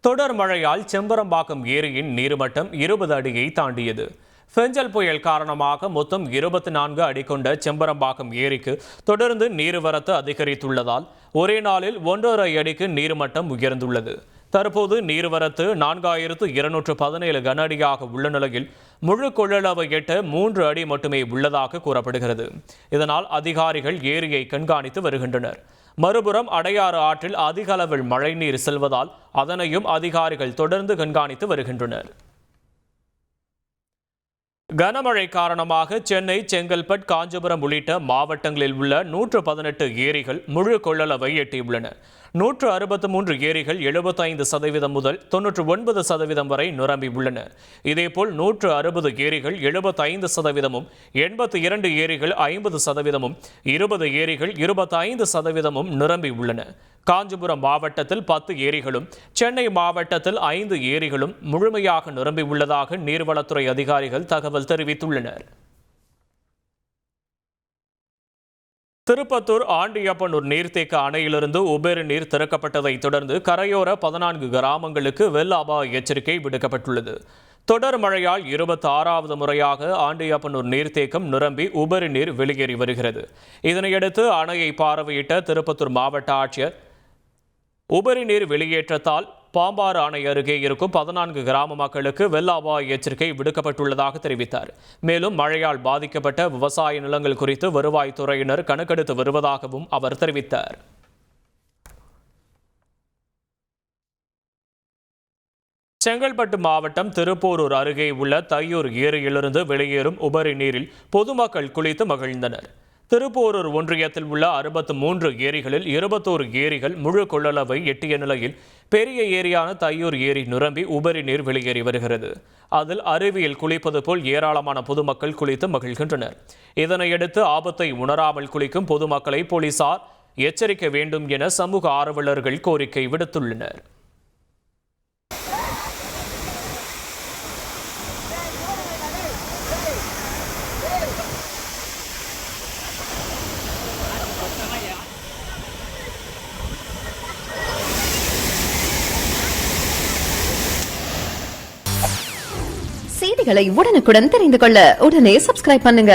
தொடர் மழையால் செம்பரம்பாக்கம் ஏரியின் நீர்மட்டம் 20 அடியை தாண்டியது. பெஞ்சல் புயல் காரணமாக மொத்தம் 24 அடி கொண்ட செம்பரம்பாக்கம் ஏரிக்கு தொடர்ந்து நீர்வரத்து அதிகரித்துள்ளதால் ஒரே நாளில் 1.5 அடிக்கு நீர்மட்டம் உயர்ந்துள்ளது. தற்போது நீர்வரத்து 4217 கன அடியாக உள்ள நிலையில் முழு கொள்ளளவை எட்ட 3 அடி மட்டுமே உள்ளதாக கூறப்படுகிறது. இதனால் அதிகாரிகள் ஏரியை கண்காணித்து வருகின்றனர். மறுபுறம் அடையாறு ஆற்றில் அதிக அளவில் மழைநீர் செல்வதால் அதனையும் அதிகாரிகள் தொடர்ந்து கண்காணித்து வருகின்றனர். கனமழை காரணமாக சென்னை, செங்கல்பட்டு, காஞ்சிபுரம் உள்ளிட்ட மாவட்டங்களில் உள்ள 118 ஏரிகள் முழு கொள்ளளவை எட்டியுள்ளன. 163 ஏரிகள் 75% முதல் 99% வரை நிரம்பி உள்ளன. இதேபோல் 160 ஏரிகள் 75%, 82 ஏரிகள் 50%, 20 ஏரிகள் 25% நிரம்பி உள்ளன. காஞ்சிபுரம் மாவட்டத்தில் 10 ஏரிகளும், சென்னை மாவட்டத்தில் 5 ஏரிகளும் முழுமையாக நிரம்பி உள்ளதாக நீர்வளத்துறை அதிகாரிகள் தகவல் தெரிவித்துள்ளனர். திருப்பத்தூர் ஆண்டியப்பனூர் நீர்த்தேக்க அணையிலிருந்து உபரி நீர் திறக்கப்பட்டதை தொடர்ந்து கரையோர 14 கிராமங்களுக்கு வெள்ள அபாய எச்சரிக்கை விடுக்கப்பட்டுள்ளது. தொடர் மழையால் 26வது முறையாக ஆண்டியப்பனூர் நீர்த்தேக்கம் நிரம்பி உபரி நீர் வெளியேறி வருகிறது. இதனையடுத்து அணையை பார்வையிட்ட திருப்பத்தூர் மாவட்ட ஆட்சியர் உபரி நீர் வெளியேற்றத்தால் பாம்பாறு அணை அருகே இருக்கும் 14 கிராம மக்களுக்கு வெள்ள அபாய எச்சரிக்கை விடுக்கப்பட்டுள்ளதாக தெரிவித்தார். மேலும் மழையால் பாதிக்கப்பட்ட விவசாய நிலங்கள் குறித்து வருவாய்த்துறையினர் கணக்கெடுத்து வருவதாகவும் அவர் தெரிவித்தார். செங்கல்பட்டு மாவட்டம் திருப்போரூர் அருகே உள்ள தையூர் ஏரியிலிருந்து வெளியேறும் உபரி நீரில் பொதுமக்கள் குளித்து மகிழ்ந்தனர். திருப்போரூர் ஒன்றியத்தில் உள்ள 63 ஏரிகளில் 21 ஏரிகள் முழு கொள்ளளவை எட்டிய நிலையில் பெரிய ஏரியான தையூர் ஏரி நிரம்பி உபரி நீர் வெளியேறி வருகிறது. அதில் அருவியில் குளிப்பது போல் ஏராளமான பொதுமக்கள் குளித்து மகிழ்கின்றனர். இதனையடுத்து ஆபத்தை உணராமல் குளிக்கும் பொதுமக்களை போலீசார் எச்சரிக்க வேண்டும் என சமூக ஆர்வலர்கள் கோரிக்கை விடுத்துள்ளனர். செய்திகளை உடனுக்குடன் தெரிந்து கொள்ள உடனே சப்ஸ்கிரைப் பண்ணுங்க.